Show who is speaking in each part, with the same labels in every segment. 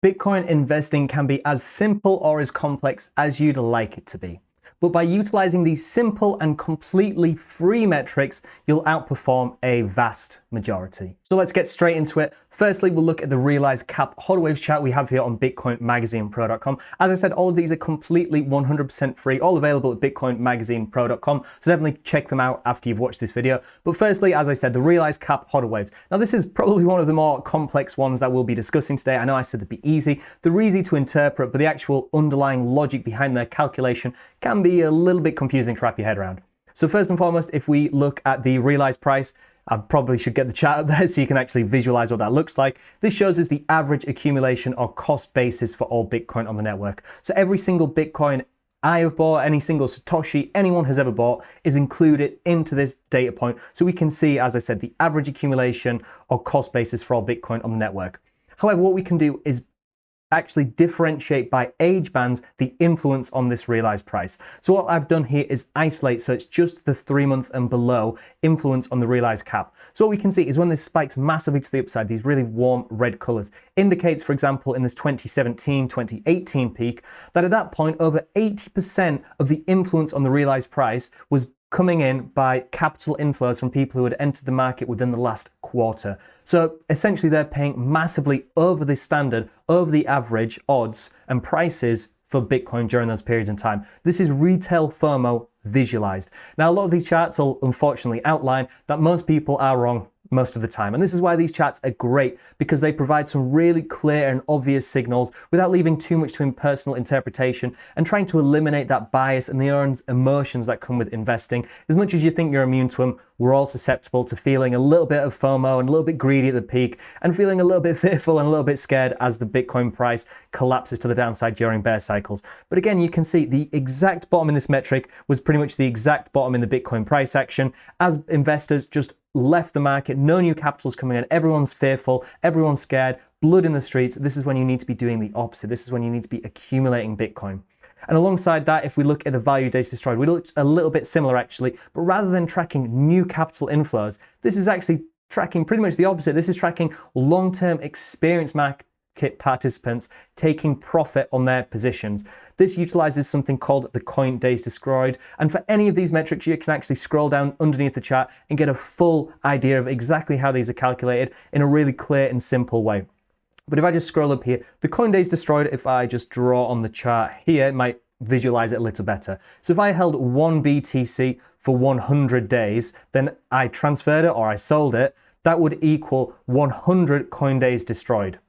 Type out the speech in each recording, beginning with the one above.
Speaker 1: Bitcoin investing can be as simple or as complex as you'd like it to be. But by utilizing these simple and completely free metrics, you'll outperform a vast majority. So let's get straight into it. Firstly, we'll look at the realized cap hodl waves chart we have here on BitcoinMagazinePro.com. As I said, all of these are completely 100% free, all available at BitcoinMagazinePro.com. So definitely check them out after you've watched this video. But firstly, as I said, the realized cap hodl waves. Now this is probably one of the more complex ones that we'll be discussing today. I know I said they'd be easy. They're easy to interpret, but the actual underlying logic behind their calculation can be a little bit confusing to wrap your head around. So first and foremost, if we look at the realized price, I probably should get the chart up there so you can actually visualize what that looks like. This shows us the average accumulation or cost basis for all Bitcoin on the network. So every single Bitcoin I have bought, any single Satoshi anyone has ever bought is included into this data point. So we can see, as I said, the average accumulation or cost basis for all Bitcoin on the network. However, what we can do is actually differentiate by age bands the influence on this realized price. So what I've done here is isolate, so it's just the 3-month and below influence on the realized cap. So what we can see is when this spikes massively to the upside, these really warm red colors indicates, for example, in this 2017, 2018 peak, that at that point, over 80% of the influence on the realized price was coming in by capital inflows from people who had entered the market within the last quarter. So essentially they're paying massively over the standard, over the average odds and prices for Bitcoin during those periods in time. This is retail FOMO visualized. Now, a lot of these charts will unfortunately outline that most people are wrong most of the time. And this is why these charts are great, because they provide some really clear and obvious signals without leaving too much to impersonal interpretation and trying to eliminate that bias and the own emotions that come with investing. As much as you think you're immune to them, we're all susceptible to feeling a little bit of FOMO and a little bit greedy at the peak and feeling a little bit fearful and a little bit scared as the Bitcoin price collapses to the downside during bear cycles. But again, you can see the exact bottom in this metric was pretty much the exact bottom in the Bitcoin price action as investors just left the market, no new capital's coming in, everyone's fearful, everyone's scared, blood in the streets. This is when you need to be doing the opposite. This is when you need to be accumulating Bitcoin. And alongside that, if we look at the value days destroyed, we look a little bit similar actually, but rather than tracking new capital inflows, this is actually tracking pretty much the opposite. This is tracking long-term experienced market participants taking profit on their positions. This utilizes something called the coin days destroyed. And for any of these metrics, you can actually scroll down underneath the chart and get a full idea of exactly how these are calculated in a really clear and simple way. But if I just scroll up here, the coin days destroyed, if I just draw on the chart here, it might visualize it a little better. So if I held 1 BTC for 100 days, then I transferred it or I sold it, that would equal 100 coin days destroyed.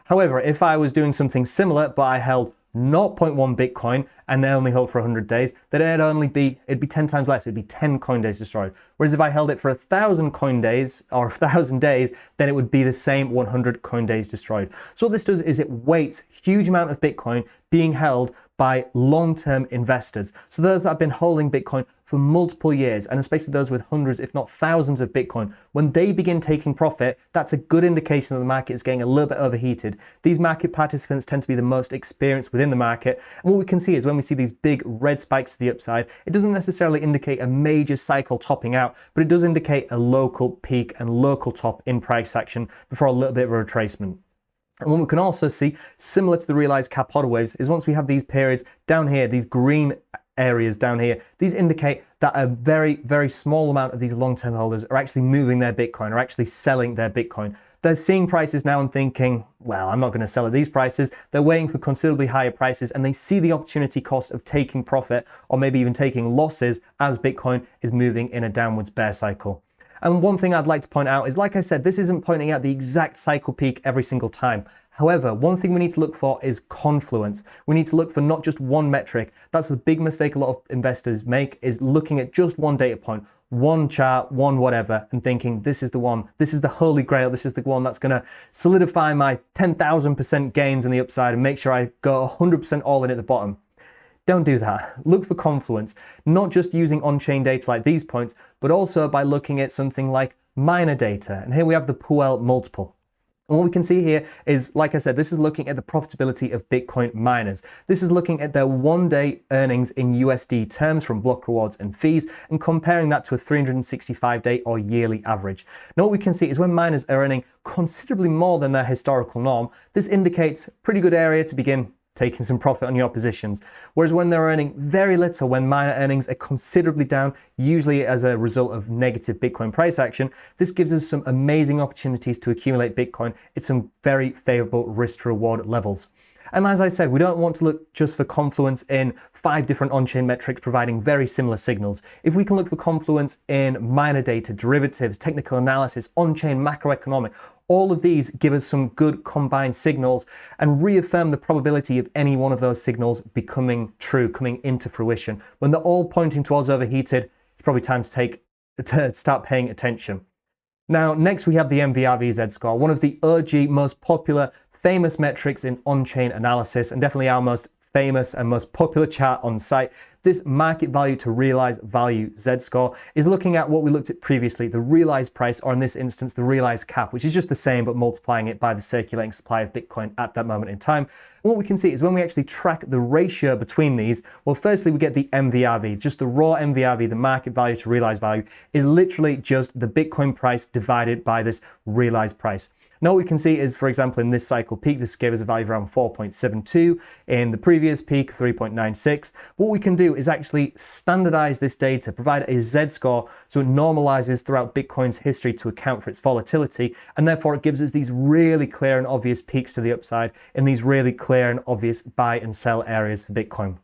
Speaker 1: However, if I was doing something similar, but I held 0.1 Bitcoin and they only hold for 100 days, then it'd be 10 times less. It'd be 10 coin days destroyed. Whereas if I held it for 1,000 coin days or 1,000 days, then it would be the same 100 coin days destroyed. So what this does is it weights huge amount of Bitcoin being held by long-term investors. So those that have been holding Bitcoin for multiple years, and especially those with hundreds, if not thousands of Bitcoin, when they begin taking profit, that's a good indication that the market is getting a little bit overheated. These market participants tend to be the most experienced within the market. And what we can see is when we see these big red spikes to the upside, it doesn't necessarily indicate a major cycle topping out, but it does indicate a local peak and local top in price action before a little bit of a retracement. And what we can also see, similar to the realized cap hodl waves, is once we have these periods down here, these green areas down here, these indicate that a very, very small amount of these long-term holders are actually moving their Bitcoin, are actually selling their Bitcoin. They're seeing prices now and thinking, well, I'm not going to sell at these prices. They're waiting for considerably higher prices and they see the opportunity cost of taking profit or maybe even taking losses as Bitcoin is moving in a downwards bear cycle. And one thing I'd like to point out is, like I said, this isn't pointing out the exact cycle peak every single time. However, one thing we need to look for is confluence. We need to look for not just one metric. That's the big mistake a lot of investors make, is looking at just one data point, one chart, one whatever, and thinking this is the one, this is the holy grail, this is the one that's going to solidify my 10,000% gains in the upside and make sure I go 100% all in at the bottom. Don't do that. Look for confluence, not just using on-chain data like these points, but also by looking at something like minor data. And here we have the Puell multiple. And what we can see here is, like I said, this is looking at the profitability of Bitcoin miners. This is looking at their one-day earnings in USD terms from block rewards and fees and comparing that to a 365-day or yearly average. Now what we can see is when miners are earning considerably more than their historical norm, this indicates a pretty good area to begin taking some profit on your positions. Whereas when they're earning very little, when miner earnings are considerably down, usually as a result of negative Bitcoin price action, this gives us some amazing opportunities to accumulate Bitcoin at some very favorable risk to reward levels. And as I said, we don't want to look just for confluence in 5 different on-chain metrics providing very similar signals. If we can look for confluence in miner data, derivatives, technical analysis, on-chain macroeconomic, all of these give us some good combined signals and reaffirm the probability of any one of those signals becoming true, coming into fruition. When they're all pointing towards overheated, it's probably time to start paying attention. Now, next we have the MVRV Z-score, one of the OG most popular famous metrics in on-chain analysis, and definitely our most famous and most popular chart on site. This market value to realized value Z-score is looking at what we looked at previously, the realized price, or in this instance, the realized cap, which is just the same, but multiplying it by the circulating supply of Bitcoin at that moment in time. And what we can see is when we actually track the ratio between these, well, firstly, we get the MVRV, just the raw MVRV, the market value to realized value, is literally just the Bitcoin price divided by this realized price. Now what we can see is, for example, in this cycle peak, this gave us a value of around 4.72. In the previous peak, 3.96. What we can do is actually standardize this data, provide a Z-score so it normalizes throughout Bitcoin's history to account for its volatility, and therefore it gives us these really clear and obvious peaks to the upside in these really clear and obvious buy and sell areas for Bitcoin.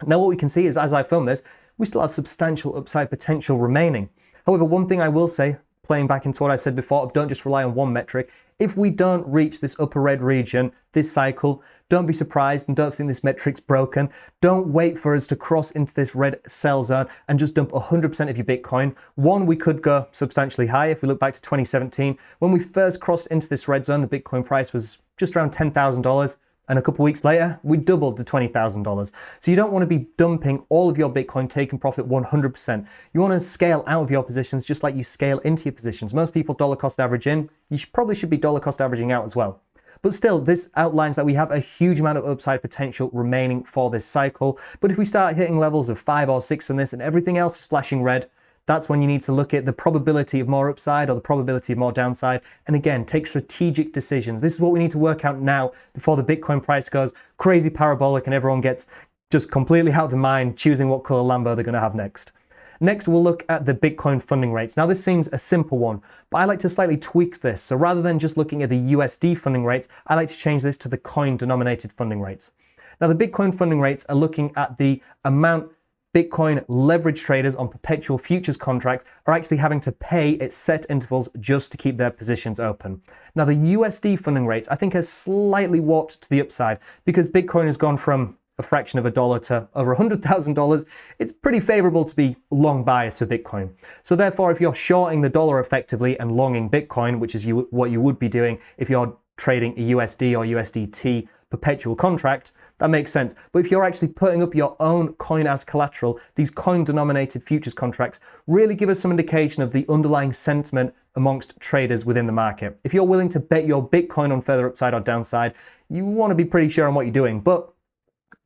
Speaker 1: Now what we can see is, as I film this, we still have substantial upside potential remaining. However, one thing I will say, playing back into what I said before, don't just rely on one metric. If we don't reach this upper red region this cycle, don't be surprised and don't think this metric's broken. Don't wait for us to cross into this red sell zone and just dump 100% of your Bitcoin. One, we could go substantially higher if we look back to 2017. When we first crossed into this red zone, the Bitcoin price was just around $10,000. And a couple weeks later, we doubled to $20,000. So you don't want to be dumping all of your Bitcoin, taking profit 100%. You want to scale out of your positions just like you scale into your positions. Most people dollar cost average in. You probably should be dollar cost averaging out as well. But still, this outlines that we have a huge amount of upside potential remaining for this cycle. But if we start hitting levels of 5 or 6 on this and everything else is flashing red, that's when you need to look at the probability of more upside or the probability of more downside. And again, take strategic decisions. This is what we need to work out now before the Bitcoin price goes crazy parabolic and everyone gets just completely out of their mind choosing what color Lambo they're going to have next. Next, we'll look at the Bitcoin funding rates. Now, this seems a simple one, but I like to slightly tweak this. So rather than just looking at the USD funding rates, I like to change this to the coin-denominated funding rates. Now, the Bitcoin funding rates are looking at the amount Bitcoin leverage traders on perpetual futures contracts are actually having to pay at set intervals just to keep their positions open. Now, the USD funding rates, I think, are slightly warped to the upside because Bitcoin has gone from a fraction of a dollar to over $100,000. It's pretty favorable to be long biased for Bitcoin. So therefore, if you're shorting the dollar effectively and longing Bitcoin, which is what you would be doing if you're trading a USD or USDT perpetual contract, that makes sense. But if you're actually putting up your own coin as collateral, these coin-denominated futures contracts really give us some indication of the underlying sentiment amongst traders within the market. If you're willing to bet your Bitcoin on further upside or downside, you want to be pretty sure on what you're doing. But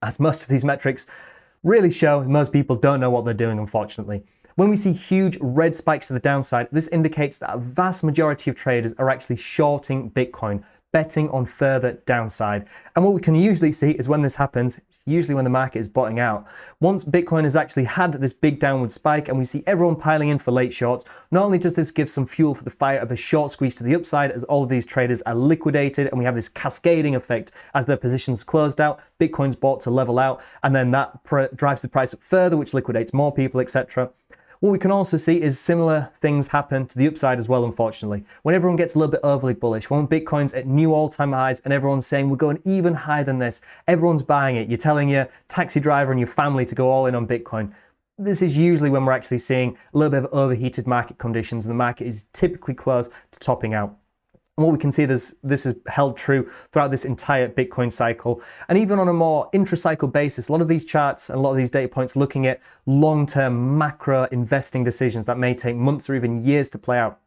Speaker 1: as most of these metrics really show, most people don't know what they're doing, unfortunately. When we see huge red spikes to the downside, this indicates that a vast majority of traders are actually shorting Bitcoin, betting on further downside. And what we can usually see is when this happens, usually when the market is bottoming out. Once Bitcoin has actually had this big downward spike and we see everyone piling in for late shorts, not only does this give some fuel for the fire of a short squeeze to the upside as all of these traders are liquidated and we have this cascading effect as their positions closed out, Bitcoin's bought to level out, and then that drives the price up further, which liquidates more people, etc. What we can also see is similar things happen to the upside as well, unfortunately. When everyone gets a little bit overly bullish, when Bitcoin's at new all-time highs and everyone's saying we're going even higher than this, everyone's buying it. You're telling your taxi driver and your family to go all in on Bitcoin. This is usually when we're actually seeing a little bit of overheated market conditions and the market is typically close to topping out. And what we can see is this is held true throughout this entire Bitcoin cycle. And even on a more intra-cycle basis, a lot of these charts and a lot of these data points looking at long-term macro investing decisions that may take months or even years to play out.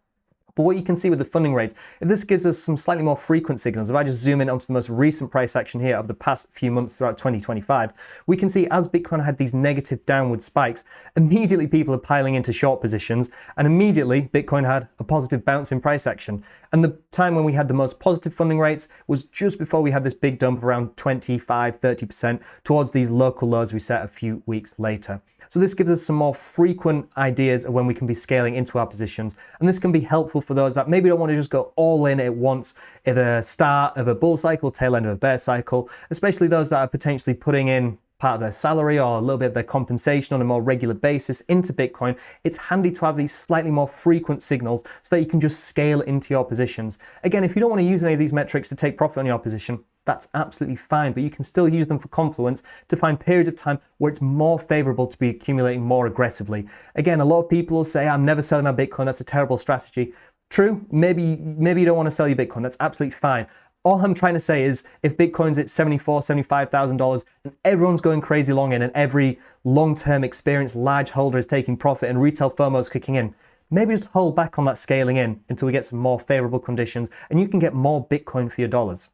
Speaker 1: But what you can see with the funding rates, if this gives us some slightly more frequent signals, if I just zoom in onto the most recent price action here of the past few months throughout 2025, we can see as Bitcoin had these negative downward spikes, immediately people are piling into short positions, and immediately Bitcoin had a positive bounce in price action. And the time when we had the most positive funding rates was just before we had this big dump around 25, 30% towards these local lows we set a few weeks later. So this gives us some more frequent ideas of when we can be scaling into our positions. And this can be helpful for those that maybe don't want to just go all in at once at the start of a bull cycle, tail end of a bear cycle, especially those that are potentially putting in part of their salary or a little bit of their compensation on a more regular basis into Bitcoin. It's handy to have these slightly more frequent signals so that you can just scale into your positions. Again, if you don't want to use any of these metrics to take profit on your position, that's absolutely fine, but you can still use them for confluence to find periods of time where it's more favorable to be accumulating more aggressively. Again, a lot of people will say, I'm never selling my Bitcoin, that's a terrible strategy. True, maybe you don't want to sell your Bitcoin, that's absolutely fine. All I'm trying to say is if Bitcoin's at $74,000, $75,000 and everyone's going crazy long in and every long-term experienced large holder is taking profit and retail FOMO is kicking in, maybe just hold back on that scaling in until we get some more favorable conditions and you can get more Bitcoin for your dollars.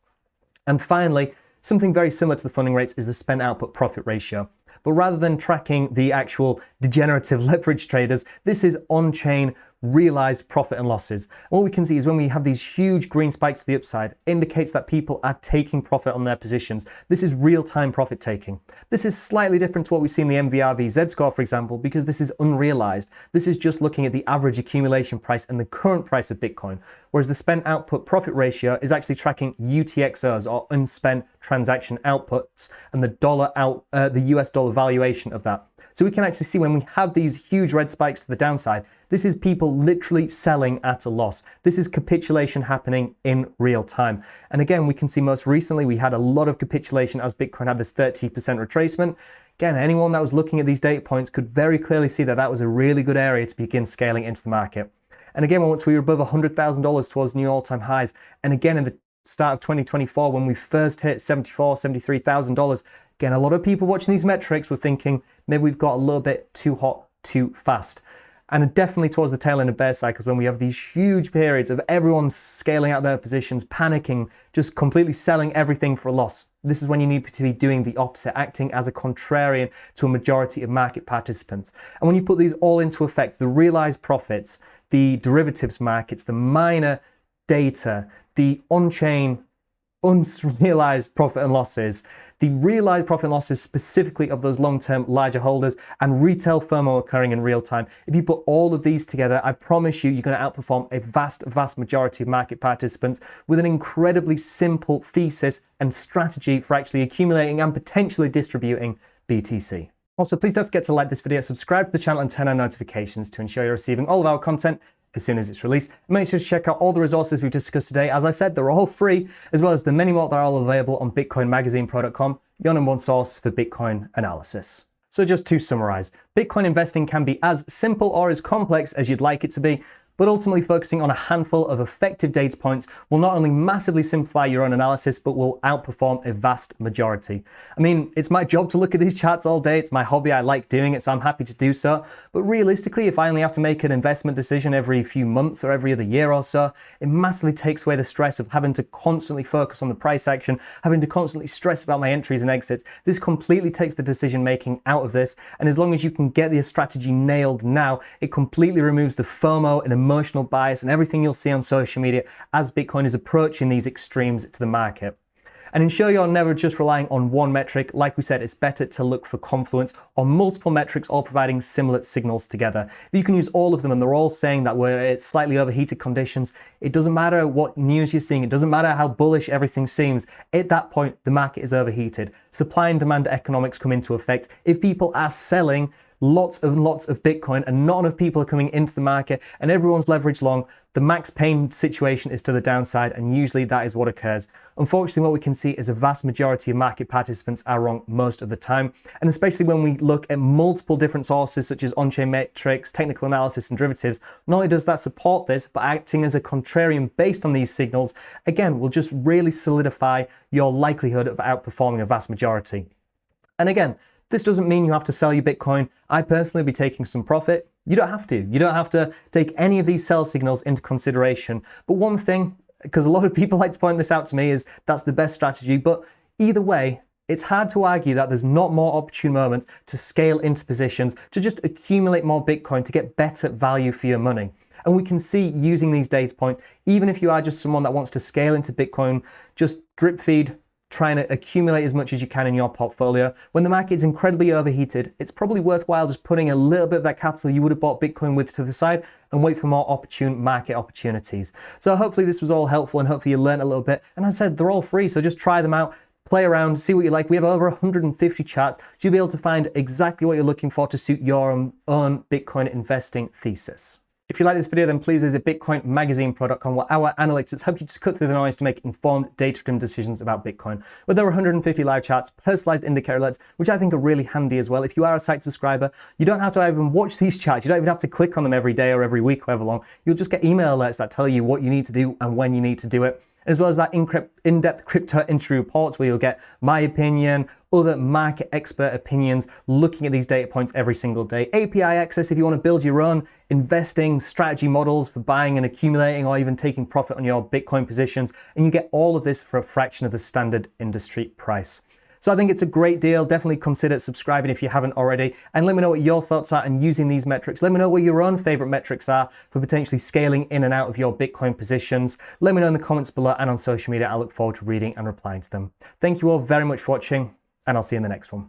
Speaker 1: And finally, something very similar to the funding rates is the spend output profit ratio. But rather than tracking the actual degenerative leverage traders, this is on-chain realized profit and losses. And what we can see is when we have these huge green spikes to the upside, indicates that people are taking profit on their positions. This is real-time profit taking. This is slightly different to what we see in the MVRV Z-score, for example, because this is unrealized. This is just looking at the average accumulation price and the current price of Bitcoin, whereas the spend output profit ratio is actually tracking UTXOs or unspent transaction outputs and the US dollar valuation of that. So we can actually see when we have these huge red spikes to the downside, this is people literally selling at a loss. This is capitulation happening in real time. And again, we can see most recently we had a lot of capitulation as Bitcoin had this 30% retracement. Again, anyone that was looking at these data points could very clearly see that that was a really good area to begin scaling into the market. And again, once we were above $100,000 towards new all-time highs, and again in the start of 2024 when we first hit $74,000, $73,000, again, a lot of people watching these metrics were thinking maybe we've got a little bit too hot, too fast. And definitely towards the tail end of bear cycles when we have these huge periods of everyone scaling out their positions, panicking, just completely selling everything for a loss. This is when you need to be doing the opposite, acting as a contrarian to a majority of market participants. And when you put these all into effect, the realized profits, the derivatives markets, the minor data, the on-chain unrealized profit and losses, the realized profit and losses specifically of those long-term larger holders, and retail FOMO occurring in real time. If you put all of these together, I promise you, you're going to outperform a vast majority of market participants with an incredibly simple thesis and strategy for actually accumulating and potentially distributing BTC. Also, please don't forget to like this video, subscribe to the channel and turn on notifications to ensure you're receiving all of our content as soon as it's released. Make sure to check out all the resources we've discussed today. As I said, they're all free, as well as the many more that are all available on BitcoinMagazinePro.com, your number one source for Bitcoin analysis. So just to summarize, Bitcoin investing can be as simple or as complex as you'd like it to be, but ultimately focusing on a handful of effective data points will not only massively simplify your own analysis, but will outperform a vast majority. I mean, it's my job to look at these charts all day. It's my hobby. I like doing it, so I'm happy to do so. But realistically, if I only have to make an investment decision every few months or every other year or so, it massively takes away the stress of having to constantly focus on the price action, having to constantly stress about my entries and exits. This completely takes the decision making out of this. And as long as you can get the strategy nailed now, it completely removes the FOMO and emotional bias and everything you'll see on social media as Bitcoin is approaching these extremes to the market. And ensure you're never just relying on one metric. Like we said, it's better to look for confluence or multiple metrics all providing similar signals together. If you can use all of them and they're all saying that we're at slightly overheated conditions, it doesn't matter what news you're seeing, it doesn't matter how bullish everything seems. At that point, the market is overheated. Supply and demand economics come into effect. If people are selling lots of Bitcoin and not enough people are coming into the market and everyone's leveraged long, the max pain situation is to the downside, and usually that is what occurs. Unfortunately, what we can see is a vast majority of market participants are wrong most of the time, and especially when we look at multiple different sources such as on-chain metrics, technical analysis and derivatives, not only does that support this, but acting as a contrarian based on these signals, again, will just really solidify your likelihood of outperforming a vast majority. And again, this doesn't mean you have to sell your Bitcoin. I personally will be taking some profit. You don't have to. You don't have to take any of these sell signals into consideration. But one thing, because a lot of people like to point this out to me, is that's the best strategy. But either way, it's hard to argue that there's not more opportune moments to scale into positions, to just accumulate more Bitcoin, to get better value for your money. And we can see using these data points, even if you are just someone that wants to scale into Bitcoin, just drip feed, trying to accumulate as much as you can in your portfolio. When the market's incredibly overheated, it's probably worthwhile just putting a little bit of that capital you would have bought Bitcoin with to the side and wait for more opportune market opportunities. So hopefully this was all helpful and hopefully you learned a little bit. And as I said, they're all free, so just try them out. Play around, see what you like. We have over 150 charts. You'll be able to find exactly what you're looking for to suit your own Bitcoin investing thesis. If you like this video, then please visit bitcoinmagazine.com, where our analytics help you to cut through the noise to make informed, data-driven decisions about Bitcoin. With over 150 live charts, personalized indicator alerts, which I think are really handy as well. If you are a site subscriber, you don't have to even watch these charts. You don't even have to click on them every day or every week, however long. You'll just get email alerts that tell you what you need to do and when you need to do it, as well as that in-depth crypto industry reports where you'll get my opinion, other market expert opinions, looking at these data points every single day. API access if you want to build your own investing strategy models for buying and accumulating or even taking profit on your Bitcoin positions. And you get all of this for a fraction of the standard industry price. So I think it's a great deal. Definitely consider subscribing if you haven't already. And let me know what your thoughts are and using these metrics. Let me know what your own favorite metrics are for potentially scaling in and out of your Bitcoin positions. Let me know in the comments below and on social media. I look forward to reading and replying to them. Thank you all very much for watching, and I'll see you in the next one.